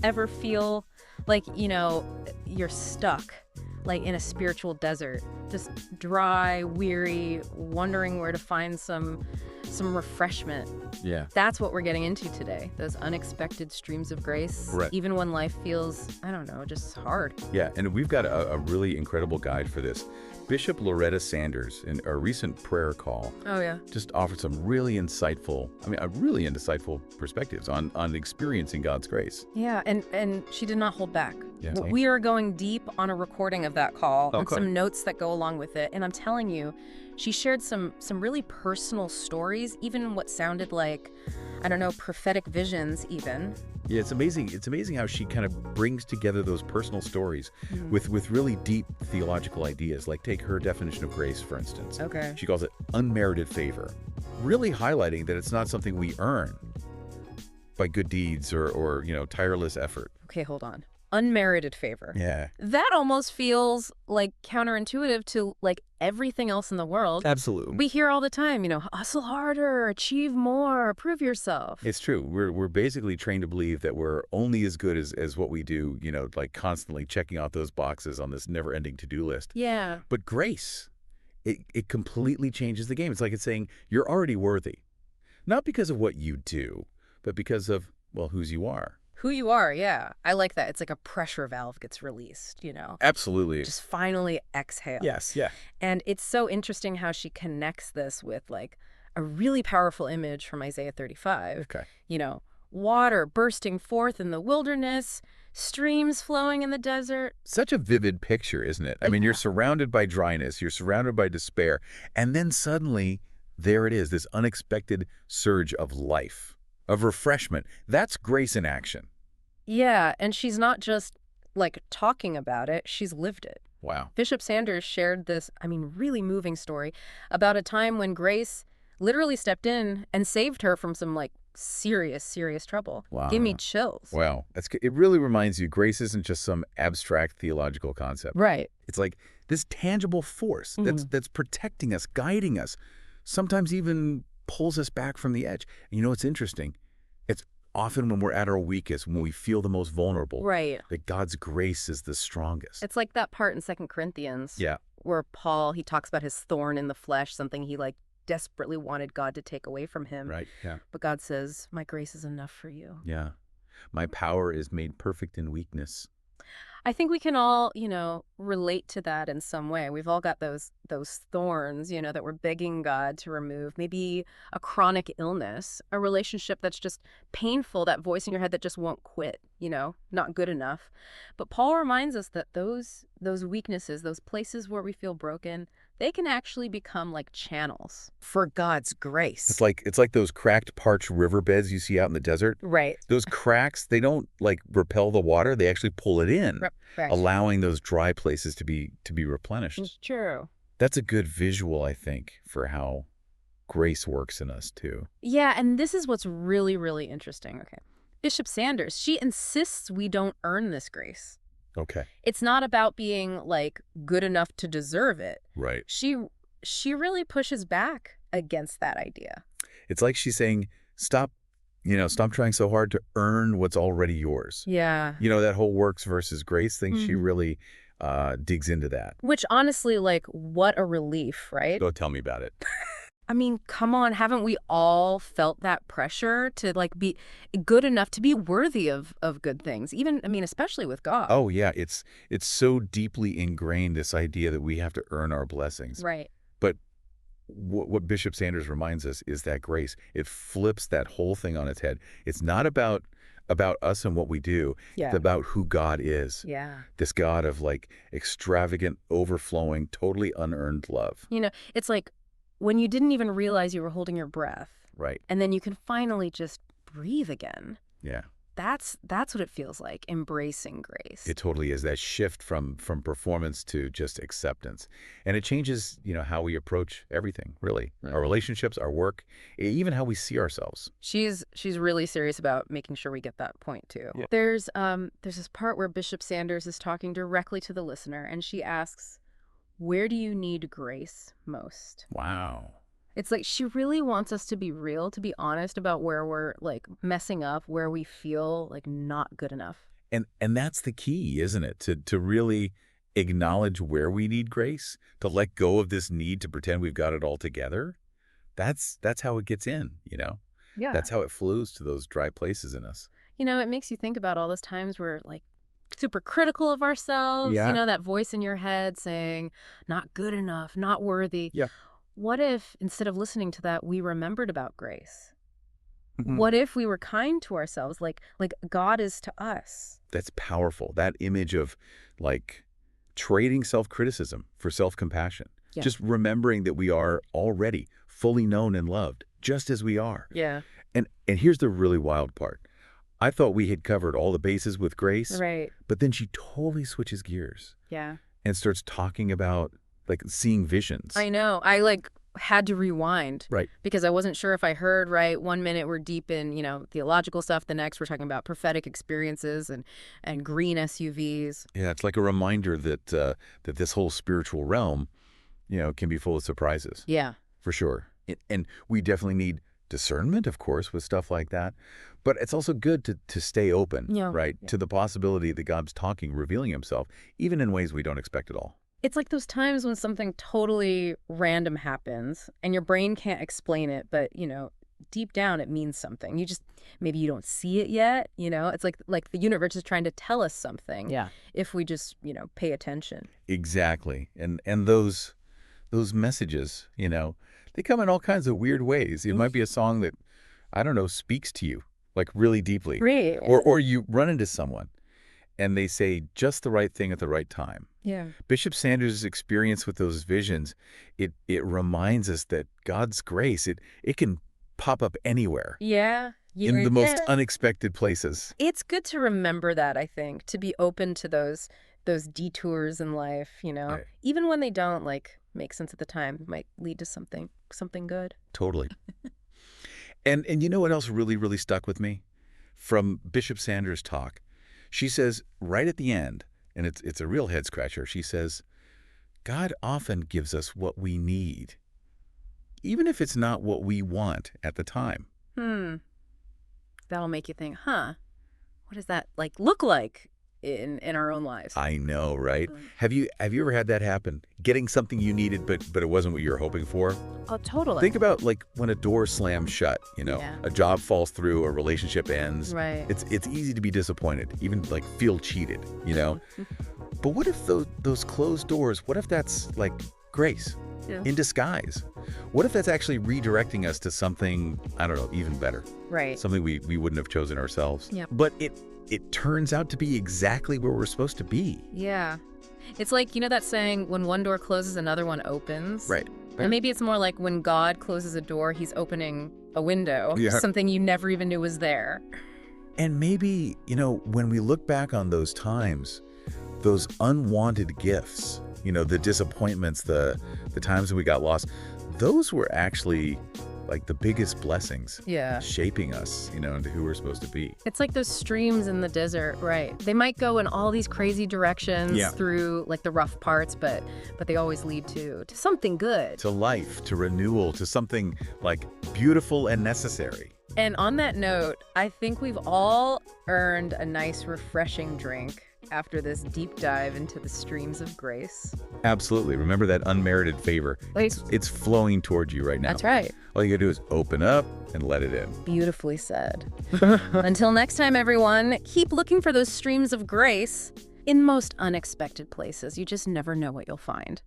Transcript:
ever feel like, you're stuck, like in a spiritual desert, just dry, weary, wondering where to find some refreshment? Yeah. That's what we're getting into today. Those unexpected streams of grace, Right. even when life feels, I don't know, just hard. Yeah, and we've got a really incredible guide for this. Bishop Loretta Sanders, in a recent prayer call, Oh, yeah. just offered some really insightful perspectives on experiencing God's grace. Yeah, and she did not hold back. Yeah. We are going deep on a recording of that call and Okay. some notes that go along with it. And I'm telling you, she shared some really personal stories, even what sounded like, I don't know, prophetic visions even. Yeah, it's amazing. It's amazing how she kind of brings together those personal stories with really deep theological ideas. Like take her definition of grace, for instance. Okay. She calls it unmerited favor, really highlighting that it's not something we earn by good deeds or tireless effort. Okay, hold on. Unmerited favor. Yeah. That almost feels like counterintuitive to like everything else in the world. Absolutely. We hear all the time, hustle harder, achieve more, prove yourself. It's true. We're basically trained to believe that we're only as good as what we do, like constantly checking off those boxes on this never-ending to-do list. Yeah. But grace, it completely changes the game. It's like it's saying you're already worthy, not because of what you do, but because of, well, whose you are. Who you are, yeah. I like that. It's like a pressure valve gets released, Absolutely. Just finally exhale. Yes, yeah. And it's so interesting how she connects this with like a really powerful image from Isaiah 35. Okay. Water bursting forth in the wilderness, streams flowing in the desert. Such a vivid picture, isn't it? I mean, you're surrounded by dryness, you're surrounded by despair, and then suddenly, there it is, this unexpected surge of life, of refreshment. That's grace in action. Yeah, and she's not just like talking about it, she's lived it. Wow. Bishop Sanders shared this, really moving story about a time when grace literally stepped in and saved her from some like serious, serious trouble. Wow. Gave me chills. Wow. It really reminds you, grace isn't just some abstract theological concept. Right. It's like this tangible force that's protecting us, guiding us, sometimes even pulls us back from the edge. And what's interesting? It's often when we're at our weakest, when we feel the most vulnerable, Right. that God's grace is the strongest. It's like that part in 2 Corinthians Yeah. where Paul, he talks about his thorn in the flesh, something he like desperately wanted God to take away from him. Right. Yeah. But God says, my grace is enough for you. Yeah. My power is made perfect in weakness. I think we can all, relate to that in some way. We've all got those thorns, that we're begging God to remove. Maybe a chronic illness, a relationship that's just painful, that voice in your head that just won't quit, not good enough. But Paul reminds us that those weaknesses, those places where we feel broken, they can actually become like channels for God's grace. It's like those cracked, parched riverbeds you see out in the desert. Right. Those cracks, they don't like repel the water, they actually pull it in, Right. allowing those dry places to be replenished. It's true. That's a good visual, I think, for how grace works in us too. Yeah, and this is what's really, really interesting. Okay. Bishop Sanders, she insists we don't earn this grace. Okay. It's not about being like good enough to deserve it. Right. She really pushes back against that idea. It's like she's saying, stop trying so hard to earn what's already yours. Yeah. That whole works versus grace thing, she really digs into that. Which honestly, like, what a relief, right? Go tell me about it. Come on, haven't we all felt that pressure to like be good enough to be worthy of good things? Even, especially with God. Oh, yeah. It's so deeply ingrained, this idea that we have to earn our blessings. Right. But what Bishop Sanders reminds us is that grace, it flips that whole thing on its head. It's not about us and what we do. Yeah. It's about who God is. Yeah. This God of like extravagant, overflowing, totally unearned love. It's like when you didn't even realize you were holding your breath. Right. And then you can finally just breathe again. Yeah. That's what it feels like, embracing grace. It totally is, that shift from performance to just acceptance. And it changes, how we approach everything, really. Right. Our relationships, our work, even how we see ourselves. She's really serious about making sure we get that point too. Yeah. There's this part where Bishop Sanders is talking directly to the listener, and she asks, where do you need grace most? Wow. It's like she really wants us to be real, to be honest about where we're like messing up, where we feel like not good enough. And that's the key, isn't it? To really acknowledge where we need grace, to let go of this need to pretend we've got it all together. That's how it gets in, you know? Yeah. That's how it flows to those dry places in us. It makes you think about all those times we're like super critical of ourselves, Yeah. that voice in your head saying, not good enough, not worthy. Yeah. What if instead of listening to that, we remembered about grace? Mhm. What if we were kind to ourselves like God is to us? That's powerful. That image of like trading self-criticism for self-compassion. Yeah. Just remembering that we are already fully known and loved, just as we are. Yeah. And here's the really wild part. I thought we had covered all the bases with Grace, Right. but then she totally switches gears Yeah. and starts talking about like seeing visions. I know. I had to rewind Right. because I wasn't sure if I heard right. One minute we're deep in, theological stuff. The next we're talking about prophetic experiences and green SUVs. Yeah, it's like a reminder that that this whole spiritual realm, can be full of surprises, Yeah. for sure. And we definitely need discernment, of course, with stuff like that. But it's also good to stay open, Yeah. right, Yeah. to the possibility that God's talking, revealing himself, even in ways we don't expect at all. It's like those times when something totally random happens and your brain can't explain it, but, deep down it means something. Maybe you don't see it yet, It's like the universe is trying to tell us something. Yeah. If we just, pay attention. Exactly. And those messages, they come in all kinds of weird ways. It might be a song that, I don't know, speaks to you, like really deeply. Great. Or you run into someone and they say just the right thing at the right time. Yeah. Bishop Sanders' experience with those visions, it reminds us that God's grace, it can pop up anywhere Yeah. in the most unexpected places. It's good to remember that, I think, to be open to those detours in life, Right. even when they don't make sense at the time, might lead to something good. Totally. And you know what else really, really stuck with me? From Bishop Sanders' talk. She says right at the end, and it's a real head scratcher, she says, God often gives us what we need, even if it's not what we want at the time. That'll make you think, huh? What does that look like in our own lives? I know, right? Have you ever had that happen? Getting something you needed, but it wasn't what you were hoping for? Oh, totally. Think about like when a door slams shut, Yeah. a job falls through, a relationship ends. Right. It's easy to be disappointed, even like feel cheated. But what if those closed doors, what if that's like grace in disguise? What if that's actually redirecting us to something, I don't know, even better? Right. Something we wouldn't have chosen ourselves. Yeah. But it turns out to be exactly where we're supposed to be. Yeah. It's like, that saying, when one door closes, another one opens. Right. And maybe it's more like when God closes a door, he's opening a window, Yeah. something you never even knew was there. And maybe, when we look back on those times, those unwanted gifts, the disappointments, the times that we got lost, those were actually like the biggest blessings. Yeah. Shaping us, into who we're supposed to be. It's like those streams in the desert, right? They might go in all these crazy directions through the rough parts, but they always lead to something good. To life, to renewal, to something like beautiful and necessary. And on that note, I think we've all earned a nice, refreshing drink after this deep dive into the streams of grace. Absolutely. Remember that unmerited favor. It's flowing towards you right now. That's right. All you gotta do is open up and let it in. Beautifully said. Until next time, everyone, keep looking for those streams of grace in most unexpected places. You just never know what you'll find.